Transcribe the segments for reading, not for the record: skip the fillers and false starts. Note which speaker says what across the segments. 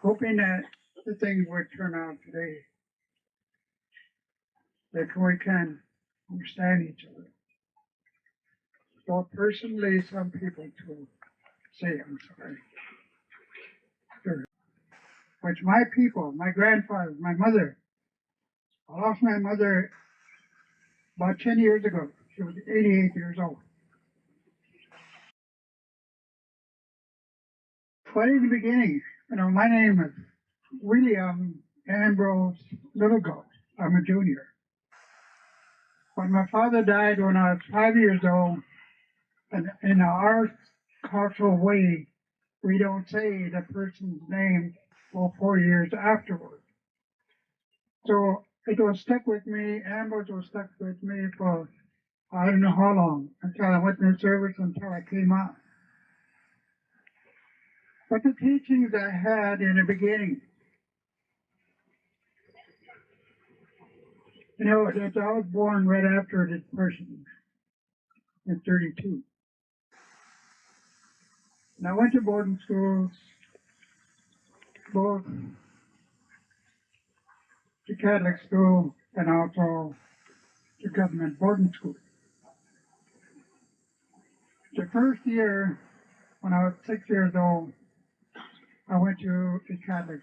Speaker 1: hoping that the things would turn out today, that we can understand each other. Well, personally, some people to say I'm sorry. Sure. Which my people, my grandfather, my mother, I lost my mother about 10 years ago. She was 88 years old. But in the beginning, my name is William Ambrose Littleghost. I'm a junior. When my father died when I was 5 years old, and in our cultural way, we don't say the person's name for 4 years afterwards. So it was stuck with me. Ambrose was stuck with me for I don't know how long, until I went in the service, until I came out. But the teachings I had in the beginning, that I was born right after the Depression in 32. And I went to boarding schools, both the Catholic school and also the government boarding school. The first year, when I was 6 years old, I went to the Catholic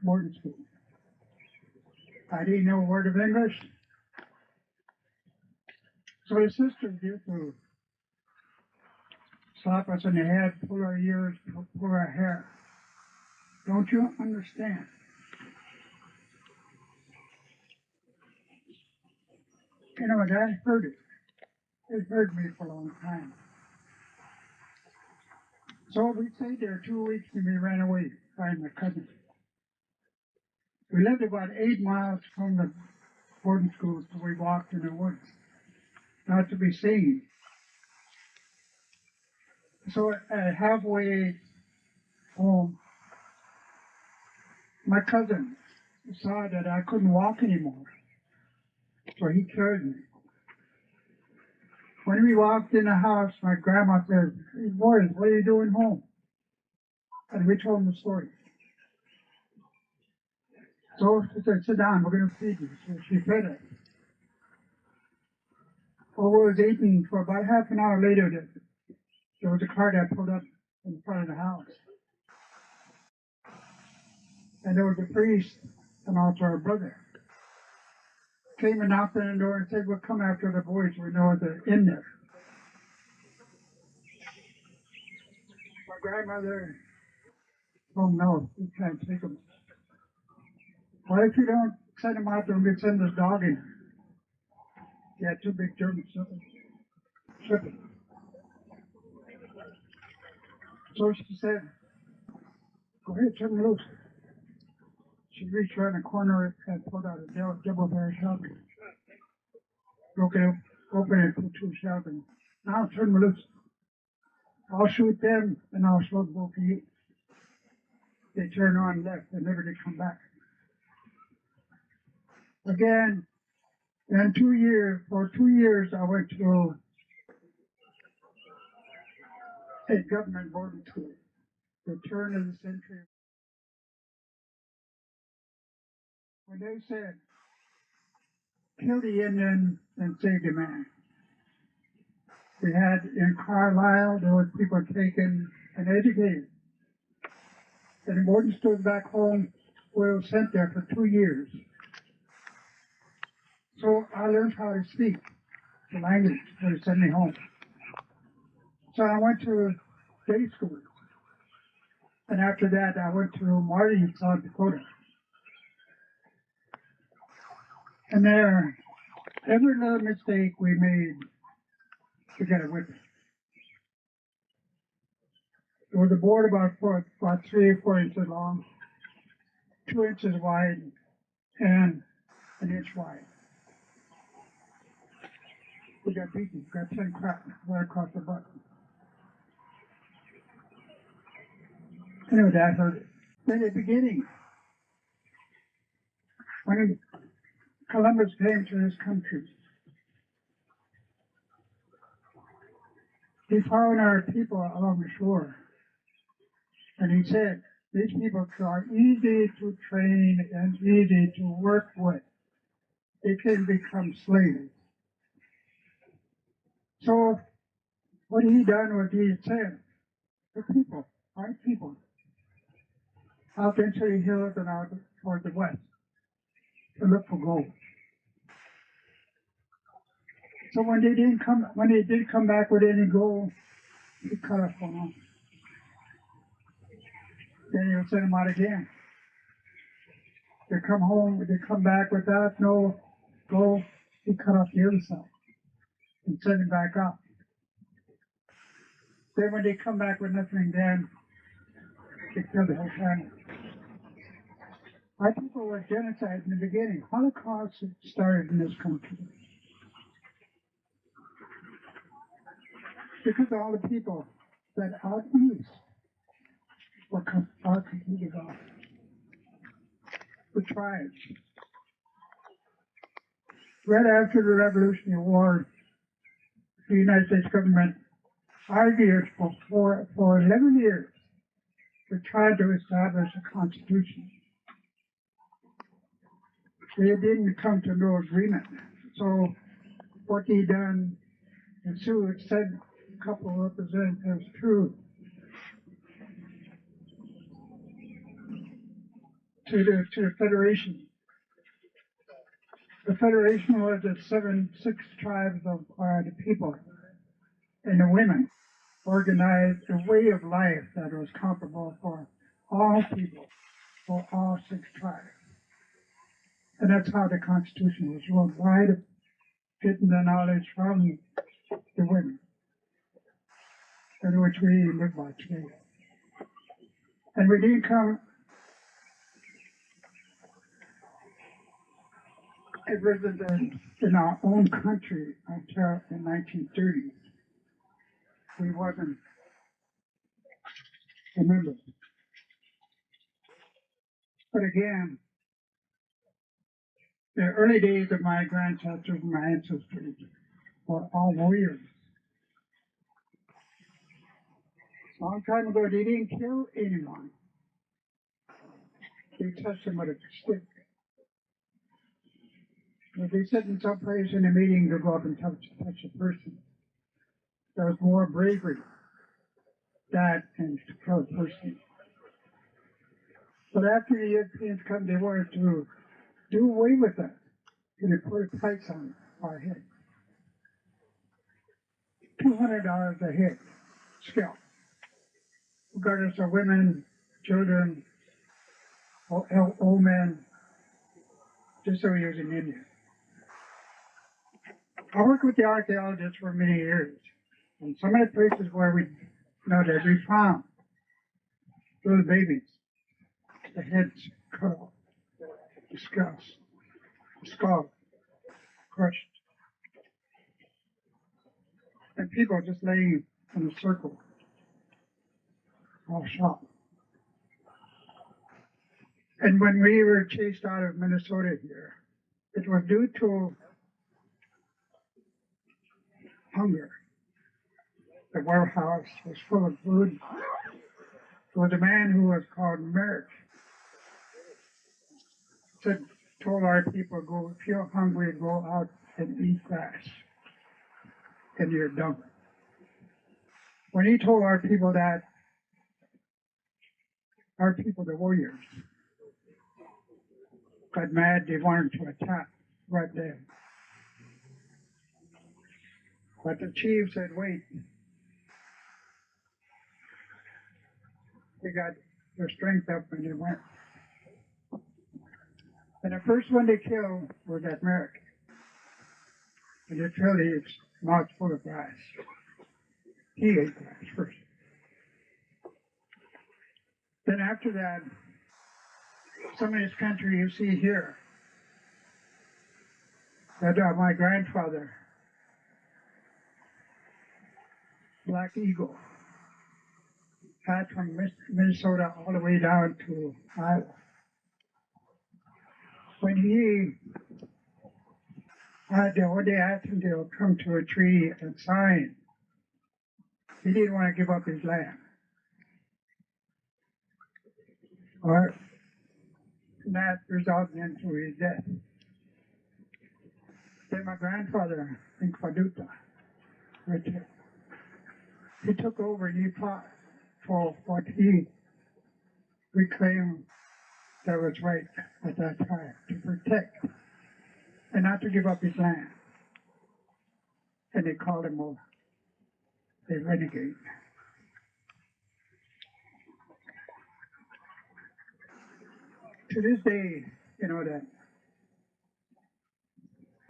Speaker 1: boarding school. I didn't know a word of English, so the sisters used to slap us in the head, pull our ears, pull our hair. Don't you understand? That hurt it. It hurt me for a long time. So we stayed there 2 weeks and we ran away, I and my cousin. We lived about 8 miles from the boarding school, so we walked in the woods, not to be seen. So at halfway home, my cousin saw that I couldn't walk anymore, so he carried me. When we walked in the house, my grandma said, "Hey boys, what are you doing home?" And we told him the story. So she said, "Sit down, we're going to feed you." So she fed us. Well, we was eating for about half an hour later. There was a car that pulled up in front of the house. And there was a priest and also our brother. Came and knocked on the door and said, "We'll come after the boys. We know they're in there." My grandmother, "Oh no, we can't take them." "Well, if you don't send them out there, we'll send this dog in." He had two big German shepherds. So she said, "Go ahead, turn them loose." She reached around the corner and pulled out a double barrel shotgun. Broke it up, opened it, put two shotguns. "Now turn them loose. I'll shoot them and I'll shoot both of you." They turned around and left and never did come back. Again, and for 2 years, I went to a government boarding school. The turn of the century. When they said, "Kill the Indian and save the man." We had in Carlisle, there was people taken and educated. And the boarding schools back home, we were sent there for 2 years. So I learned how to speak the language when they sent me home. So I went to day school. And after that, I went to Marty, South Dakota. And there, every little mistake we made, we got a whipping. There was a board about 3 or 4 inches long, 2 inches wide, and an inch wide. We got beaten, got 10 cracks right across the butt. Anyway, that hurt it. In the beginning, when Columbus came to this country, he found our people along the shore. And he said, these people are easy to train and easy to work with. They can become slaves. So what he done was he said, the people, our people, out into the hills and out toward the west to look for gold. So when they did come back with any gold, he cut off on them. Then he'll send them out again. They come home, they come back without no gold, he cut off the other side and send them back out. Then when they come back with nothing, then they kill the whole family. Our people were genocide in the beginning. Holocaust started in this country. Because all the people that out east were completely gone. The tribes. Right after the Revolutionary War, the United States government argued for 11 years to try to establish a constitution. They didn't come to no agreement. So what he done, and Sue sent a couple of representatives through to the Federation. The Federation was the six tribes of the people and the women organized a way of life that was comparable for all people, for all six tribes. And that's how the Constitution was ruled, by getting the knowledge from the women, in which we live by today. And we didn't come, it wasn't in our own country until the 1930s. We wasn't remembered. But again, the early days of my ancestors and my ancestors were all warriors. A long time ago, they didn't kill anyone. They touched them with a stick. If they sit in some place in a meeting to go up and touch a person, there was more bravery that and to kill a person. But after the Europeans come, they wanted to do away with that. And they put a price on our head. $200 a head, scalp. Regardless of women, children, old men, just so he was in India. I worked with the archaeologists for many years. And some of the places where we found little babies, the heads cut off, the skull crushed, and people just laying in a circle, all shot. And when we were chased out of Minnesota here, it was due to hunger. The warehouse was full of food. There was a man who was called Merrick, told our people, go, if you're hungry, go out and eat grass, and you're done. When he told our people that, our people, the warriors, got mad, they wanted to attack right there. But the chief said, wait. They got their strength up and they went. And the first one they killed was that Merrick. And they filled his mouth full of grass. He ate grass first. Then after that, some of this country you see here, that my grandfather, Black Eagle, had from Minnesota all the way down to Iowa. When when they asked him to come to a treaty and sign, he didn't want to give up his land. or that resulted into his death. Then my grandfather in Kwaduta, he took over and he fought for what he reclaimed that was right at that time, to protect and not to give up his land. And they called him a renegade. To this day, you know that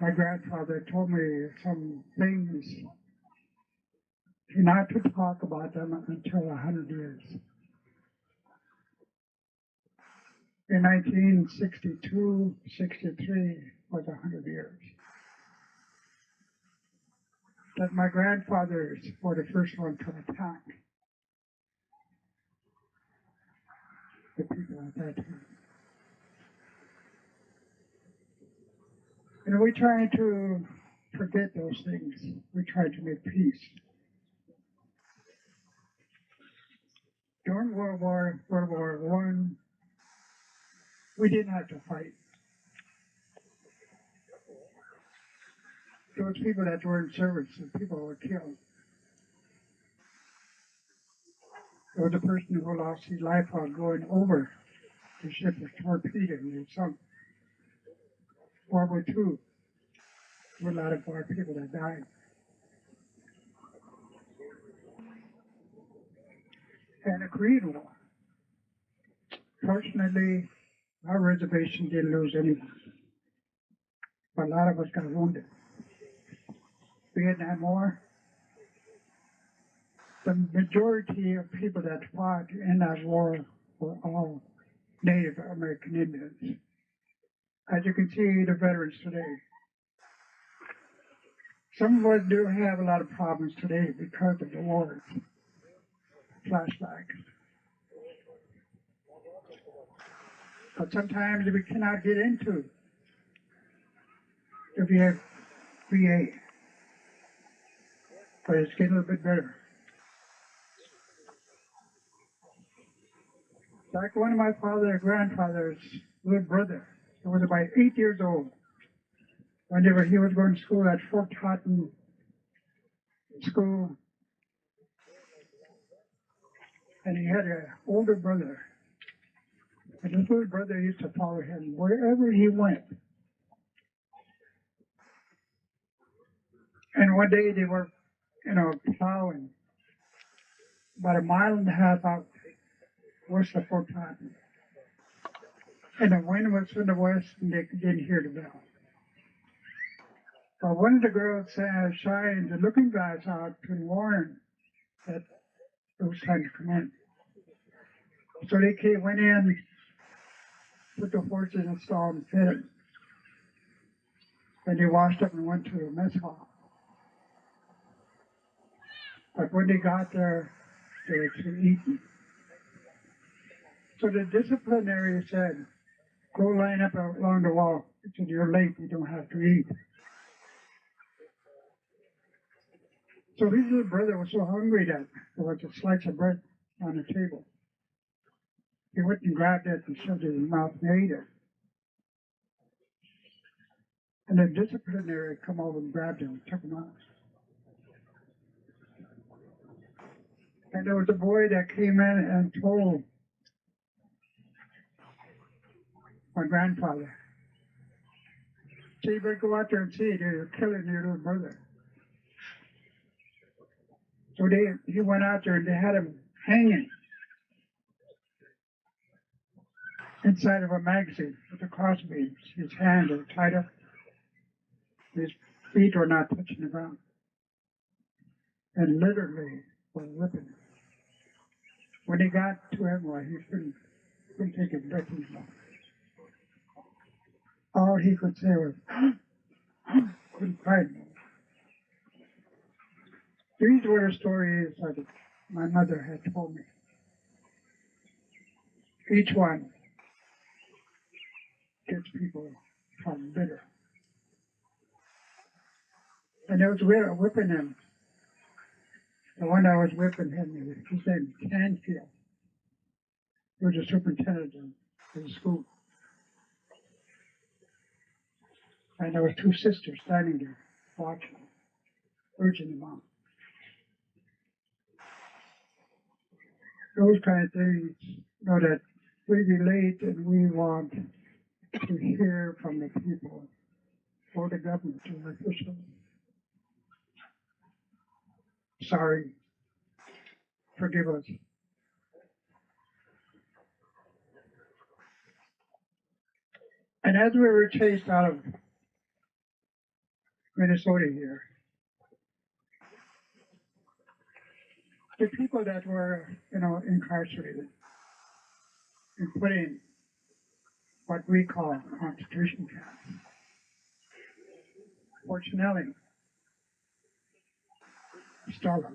Speaker 1: my grandfather told me some things, not to talk about them until 100 years. In 1962, 63 was 100 years. That my grandfathers were the first one to attack the people at that time. And we try to forget those things. We try to make peace. During World War I, we didn't have to fight. There was people that were in service and people were killed. There was a person who lost his life while going over. The ship was torpedoed and it sunk. World War II, there were a lot of our people that died. And the Korean War. Fortunately, our reservation didn't lose anyone. But a lot of us got wounded. Vietnam War, the majority of people that fought in that war were all Native American Indians. As you can see, the veterans today. Some of us do have a lot of problems today because of the wars, flashbacks. But sometimes we cannot get into the VA. But it's getting a little bit better. Like one of my grandfather's little brother, he was about 8 years old. Whenever he was going to school at Fort Houghton School, and he had an older brother. And his little brother used to follow him wherever he went. And one day they were, plowing about a mile and a half out west of Fort Houghton. And the wind was from the west and they didn't hear the bell. But one of the girls shined the looking glass out to warn that it was time to come in. So they went in, put the horses in the stall and fed them. And they washed up and went to the mess hall. But when they got there, they were still eating. So the disciplinary said, go line up along the wall. He said, you're late, you don't have to eat. So his little brother was so hungry that there was a slice of bread on the table. He went and grabbed it and shoved it in his mouth and ate it. And the disciplinary come over and grabbed him and took him out. And there was a boy that came in and told my grandfather, so you better go out there and see, they're killing your little brother. So he went out there and they had him hanging inside of a magazine with the crossbeams. His hands were tied up. His feet were not touching the ground. And literally were whipping him. When they got to him, well, he couldn't take his breath in his mouth. All he could say was, couldn't cry anymore. These were the stories that my mother had told me. Each one gets people from bitter. And there was whipping him. The one that was whipping him, his name was Canfield. He was the superintendent of the school. And there were two sisters standing there watching, urging him on. Those kind of things, that we relate and we want to hear from the people or the government or officials. Sorry, forgive us. And as we were chased out of Minnesota here, the people that were, incarcerated and put in what we call concentration camps, fortunately, Starbucks,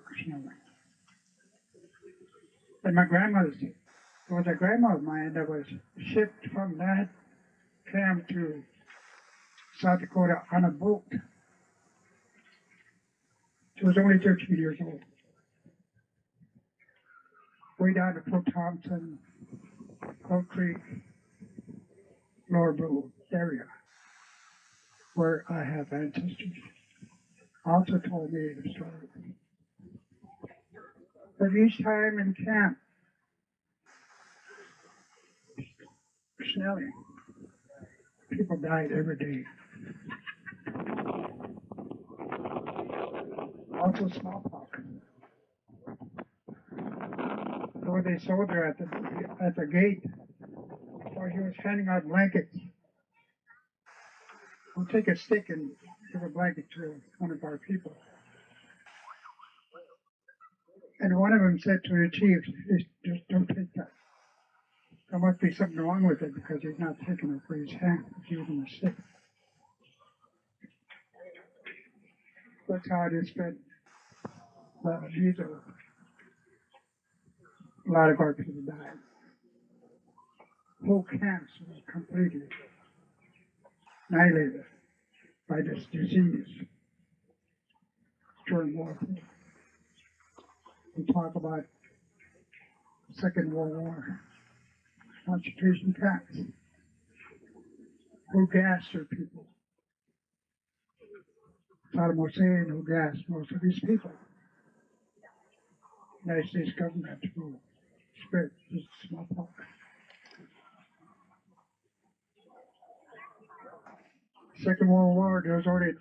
Speaker 1: and my grandmother's, there was a grandma of mine that was shipped from that camp to South Dakota on a boat. She was only 13 years old. Way down to Fort Thompson, Oak Creek, Lower Blue area, where I have ancestors. Also told me the story. But each time in camp, Snelling, people died every day. Also smallpox. So they sold her at the gate, or he was handing out blankets. We'll take a stick and give a blanket to one of our people. And one of them said to the chief, just don't take that. There must be something wrong with it because he's not taking it for his hand, he's using a stick. That's how it is fed. These are, a lot of our people died. Whole camps were completely annihilated by this disease during warfare. We talk about Second World War, concentration camps, who gassed their people. Saddam Hussein who gassed most of these people. United States government who spread this smallpox. Second World War, there was already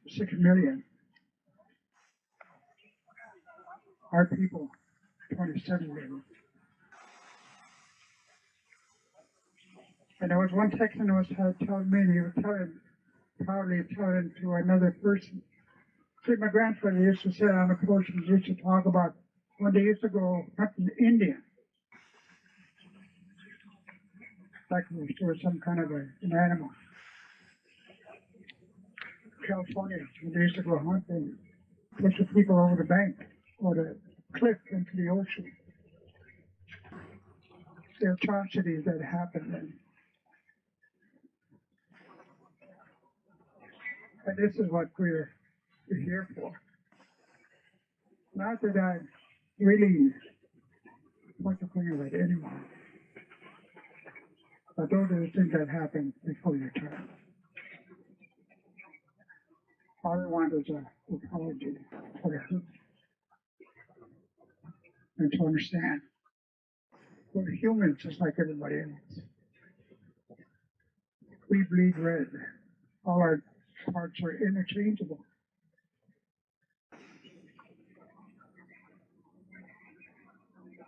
Speaker 1: 6 million. Our people, 27 million. And there was one Texan who was telling me, he was proudly telling to another person. See, my grandfather used to sit on the porch and used to talk about when they used to go hunting Indian. Like there was some kind of an animal. California, when they used to go hunting, push the people over the bank or the cliff into the ocean. The atrocities that happened then. And this is what we're here for. Not that I really point the finger at anyone, but those are the things that happened before your time. All I want is an apology for the hurt and to understand we're humans just like everybody else. We bleed red. All our parts are interchangeable.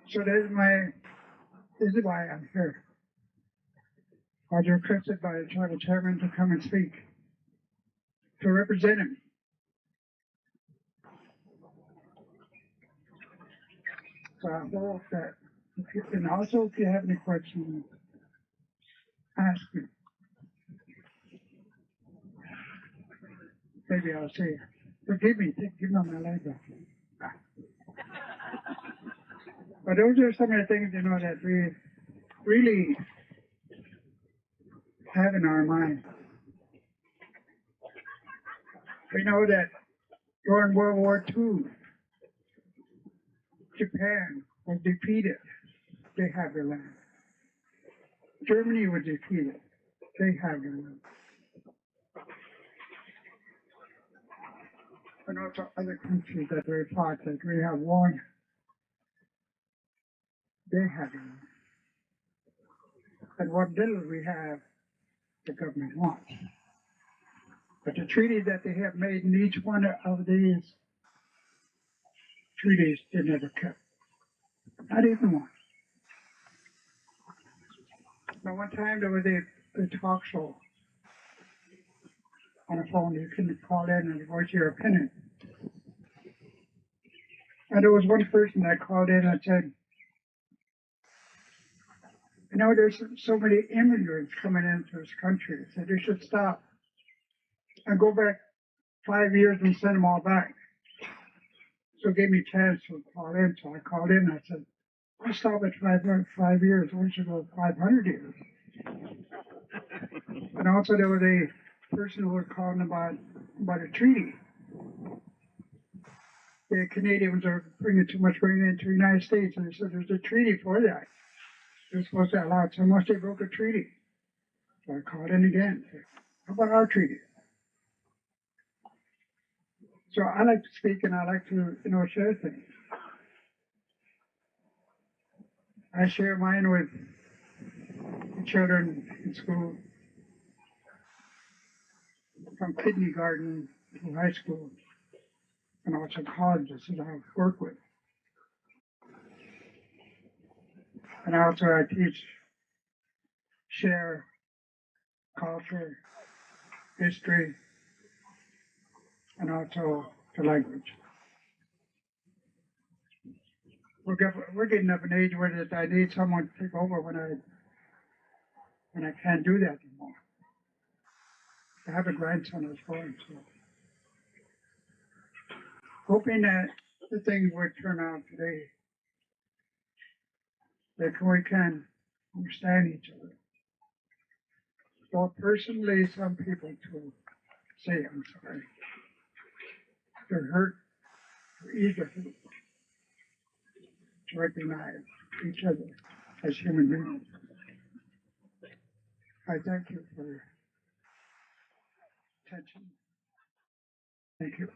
Speaker 1: So this is why I'm here. I was requested by the tribal chairman to come and speak, to represent him. So I hope that, and also if you have any questions, ask me. Maybe I'll say, forgive me, give me my leg back. But those are some of the things, that we really have in our mind. We know that during World War II, Japan was defeated. They have their land. Germany was defeated. They have their land. And also other countries that we fought that we have won, they have their land. And what little we have, the government wants. But the treaties that they have made in each one of these treaties, they never kept. Not even one. Now, one time there was a talk show on the phone. You can call in and voice your opinion. And there was one person that called in and said, you know, there's so many immigrants coming into this country. Said they should stop and go back 5 years and send them all back. So it gave me a chance to call in. So I called in and I said, I'll stop at 5 years. Why don't you go 500 years? And also there was a person who was calling about a treaty. The Canadians are bringing too much grain into the United States. And they said there's a treaty for that. They're supposed to allow it. So unless they broke a treaty. So I called in again. Said, how about our treaty? So I like to speak and I like to, share things. I share mine with the children in school from kindergarten to high school and also colleges that I work with. And also I teach, share culture, history, and also the language. We're getting up an age where I need someone to take over when I can't do that anymore. I have a grandson that's going, so hoping that the things would turn out today, that we can understand each other. Or personally, some people to say I'm sorry. They're hurt, they're eager to recognize each other as human beings. I thank you for your attention. Thank you.